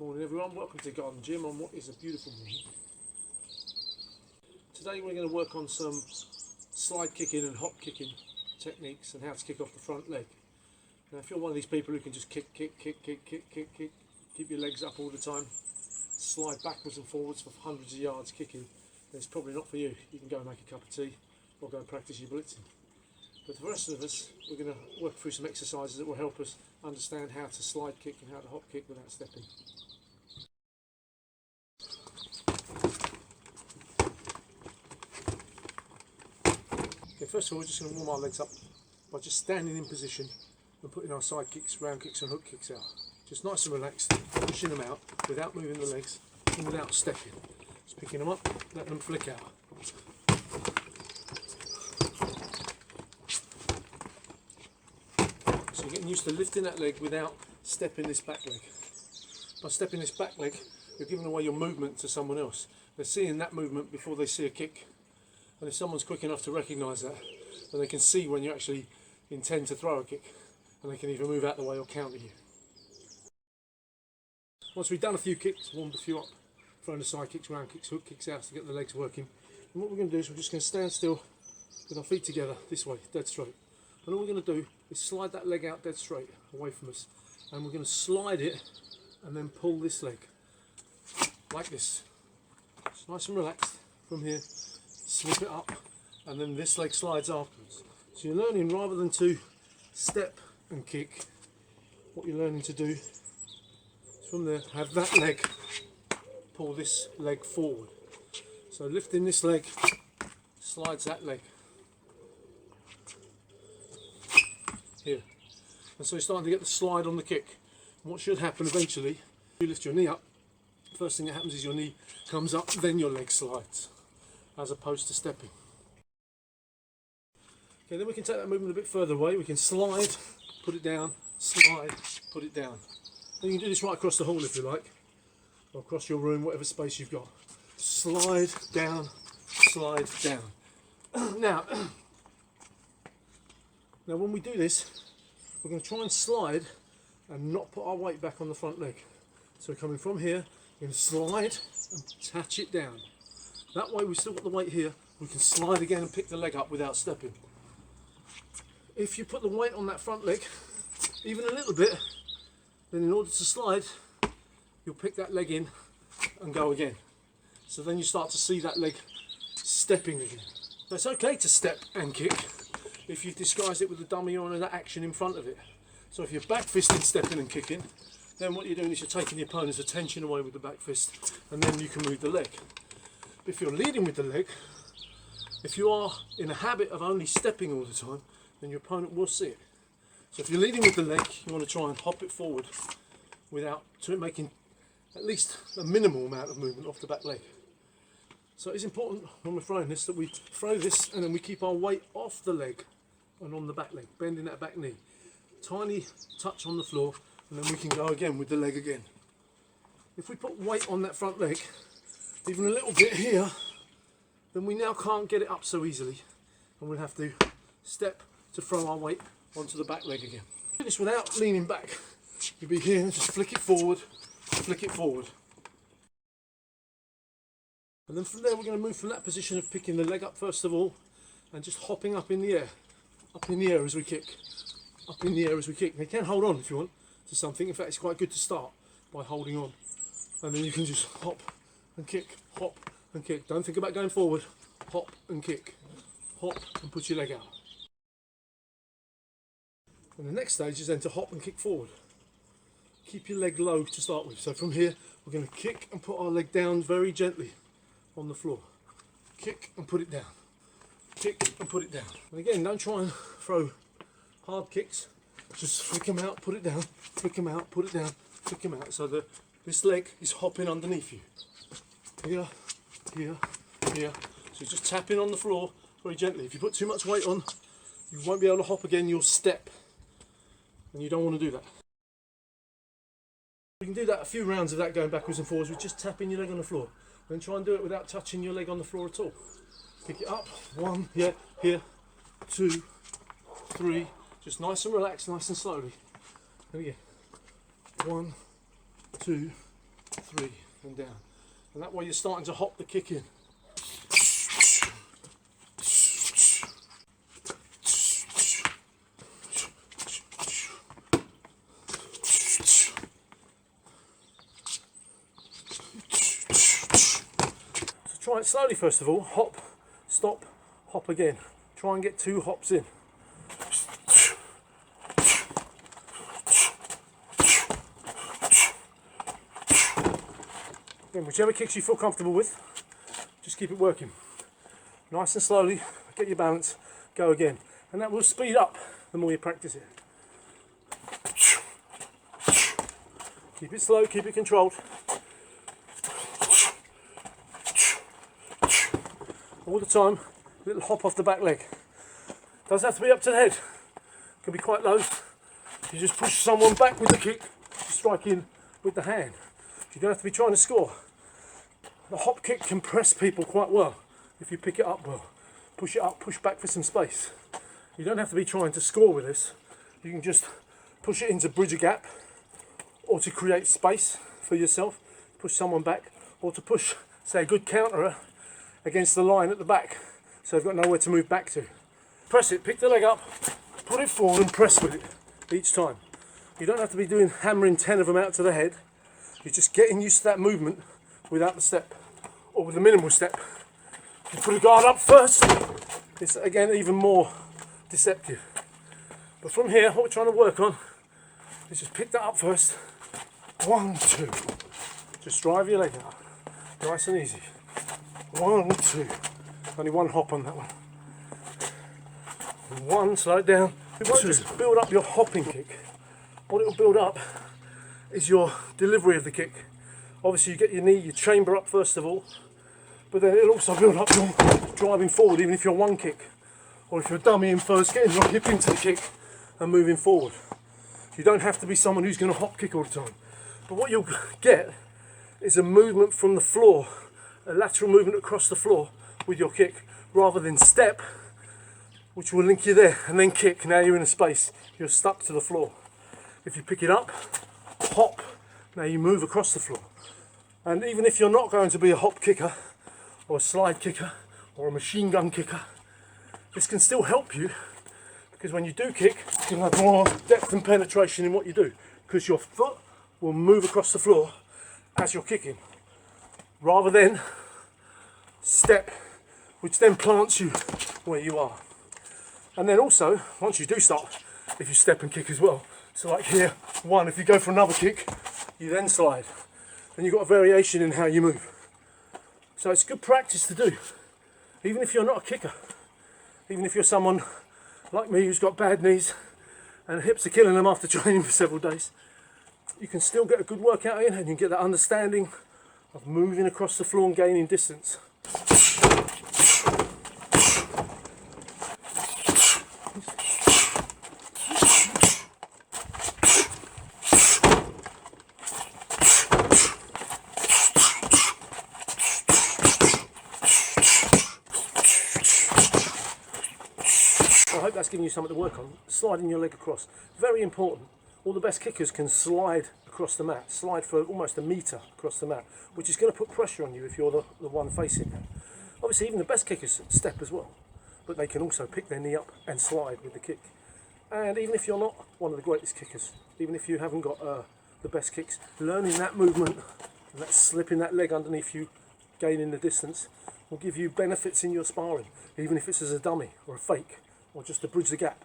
Morning everyone, welcome to Garden Gym on what is a beautiful morning. Today we're going to work on some slide kicking and hop kicking techniques and how to kick off the front leg. Now if you're one of these people who can just kick, keep your legs up all the time, slide backwards and forwards for hundreds of yards kicking, then it's probably not for you. You can go and make a cup of tea or go and practice your blitzing. But for the rest of us, we're going to work through some exercises that will help us understand how to slide kick and how to hop kick without stepping. Okay, first of all, we're just going to warm our legs up by just standing in position and putting our side kicks, round kicks and hook kicks out. Just nice and relaxed, pushing them out without moving the legs and without stepping. Just picking them up, letting them flick out. So you're getting used to lifting that leg without stepping this back leg. By stepping this back leg, you're giving away your movement to someone else. They're seeing that movement before they see a kick. And if someone's quick enough to recognise that, then they can see when you actually intend to throw a kick, and they can either move out the way or counter you. Once we've done a few kicks, warmed a few up, throwing the side kicks, round kicks, hook kicks out to get the legs working, and what we're going to do is we're just going to stand still with our feet together this way, dead straight. And all we're going to do is slide that leg out dead straight away from us, and we're going to slide it and then pull this leg like this. It's nice and relaxed from here. Slip it up, and then this leg slides afterwards. So you're learning, rather than to step and kick, what you're learning to do is from there have that leg pull this leg forward. So lifting this leg slides that leg here, and so you're starting to get the slide on the kick. And what should happen eventually, you lift your knee up, first thing that happens is your knee comes up, then your leg slides, as opposed to stepping. Okay, then we can take that movement a bit further away. We can slide, put it down, slide, put it down. And you can do this right across the hall if you like, or across your room, whatever space you've got. Slide down, slide down. Now when we do this, we're going to try and slide and not put our weight back on the front leg. So coming from here, we're going to slide and attach it down. That way we've still got the weight here, we can slide again and pick the leg up without stepping. If you put the weight on that front leg, even a little bit, then in order to slide, you'll pick that leg in and go again. So then you start to see that leg stepping again. So it's okay to step and kick if you've disguised it with a dummy or an action in front of it. So if you're back fisting, stepping and kicking, then what you're doing is you're taking the opponent's attention away with the back fist, and then you can move the leg. If you're leading with the leg, if you are in a habit of only stepping all the time, then your opponent will see it. So if you're leading with the leg, you want to try and hop it forward without making at least a minimal amount of movement off the back leg. So it's important when we're throwing this that we throw this and then we keep our weight off the leg and on the back leg, bending that back knee. Tiny touch on the floor, and then we can go again with the leg again. If we put weight on that front leg, even a little bit here, then we now can't get it up so easily, and we'll have to step to throw our weight onto the back leg again. Do this without leaning back. You'll be here, just flick it forward, and then from there we're going to move from that position of picking the leg up first of all, and just hopping up in the air as we kick, up in the air as we kick. Now you can hold on if you want to something. In fact, it's quite good to start by holding on, and then you can just hop and kick, hop and kick. Don't think about going forward. Hop and kick, hop and put your leg out. And the next stage is then to hop and kick forward. Keep your leg low to start with. So from here, we're going to kick and put our leg down very gently on the floor. Kick and put it down. Kick and put it down. And again, don't try and throw hard kicks. Just flick them out, put it down, flick them out, put it down, flick them out. So this leg is hopping underneath you. Here, here, here. So you're just tapping on the floor very gently. If you put too much weight on, you won't be able to hop again, you'll step. And you don't want to do that. You can do that a few rounds of that, going backwards and forwards with just tapping your leg on the floor. Then try and do it without touching your leg on the floor at all. Pick it up, 1, here, 2, 3, just nice and relaxed, nice and slowly. And again, 1, 2, 3, and down. And that way you're starting to hop the kick in. So try it slowly first of all. Hop, stop, hop again. Try and get 2 hops in. Again, whichever kicks you feel comfortable with, just keep it working. Nice and slowly, get your balance, go again. And that will speed up the more you practice it. Keep it slow, keep it controlled. All the time, a little hop off the back leg. Doesn't have to be up to the head, it can be quite low. You just push someone back with the kick, strike in with the hand. You don't have to be trying to score. The hop kick can press people quite well if you pick it up well. Push it up, push back for some space. You don't have to be trying to score with this. You can just push it in to bridge a gap, or to create space for yourself, push someone back, or to push, say, a good counterer against the line at the back, so they've got nowhere to move back to. Press it, pick the leg up, put it forward and press with it each time. You don't have to be doing hammering 10 of them out to the head. You're just getting used to that movement without the step, or with a minimal step. You put a guard up first, it's again even more deceptive. But from here, what we're trying to work on is just pick that up first. 1, 2. Just drive your leg out. Nice and easy. 1, 2. Only 1 hop on that one. 1, slow it down. It won't just build up your hopping kick. What it will build up is your delivery of the kick. Obviously you get your knee, your chamber up first of all, but then it'll also build up your driving forward, even if you're one kick, or if you're dummying first, getting your hip into the kick and moving forward. You don't have to be someone who's going to hop kick all the time. But what you'll get is a movement from the floor, a lateral movement across the floor with your kick, rather than step, which will link you there, and then kick. Now you're in a space, you're stuck to the floor. If you pick it up, hop, now you move across the floor. And even if you're not going to be a hop kicker, or a slide kicker, or a machine gun kicker, this can still help you, because when you do kick, you'll have more depth and penetration in what you do, because your foot will move across the floor as you're kicking, rather than step, which then plants you where you are. And then also, once you do stop, if you step and kick as well, so like here, 1, if you go for another kick, you then slide. Then you've got a variation in how you move. So it's good practice to do, even if you're not a kicker. Even if you're someone like me who's got bad knees and hips are killing them after training for several days, you can still get a good workout in, and you can get that understanding of moving across the floor and gaining distance. I hope that's giving you something to work on. Sliding your leg across, very important. All the best kickers can slide across the mat, slide for almost a metre across the mat, which is going to put pressure on you if you're the one facing them. Obviously even the best kickers step as well, but they can also pick their knee up and slide with the kick. And even if you're not one of the greatest kickers, even if you haven't got the best kicks, learning that movement and that slipping that leg underneath you, gaining the distance, will give you benefits in your sparring, even if it's as a dummy or a fake, or just to bridge the gap.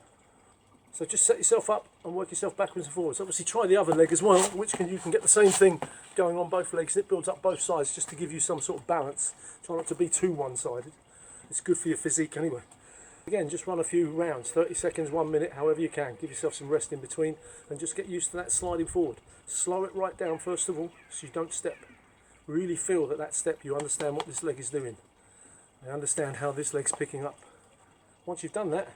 So just set yourself up and work yourself backwards and forwards. Obviously try the other leg as well, which you can get the same thing going on both legs. It builds up both sides just to give you some sort of balance. Try not to be too one-sided. It's good for your physique anyway. Again, just run a few rounds, 30 seconds, 1 minute, however you can. Give yourself some rest in between and just get used to that sliding forward. Slow it right down first of all so you don't step. Really feel that step, you understand what this leg is doing. I understand how this leg's picking up. Once you've done that,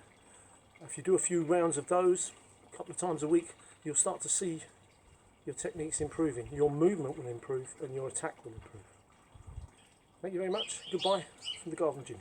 if you do a few rounds of those, a couple of times a week, you'll start to see your techniques improving, your movement will improve, and your attack will improve. Thank you very much. Goodbye from the Garden Gym.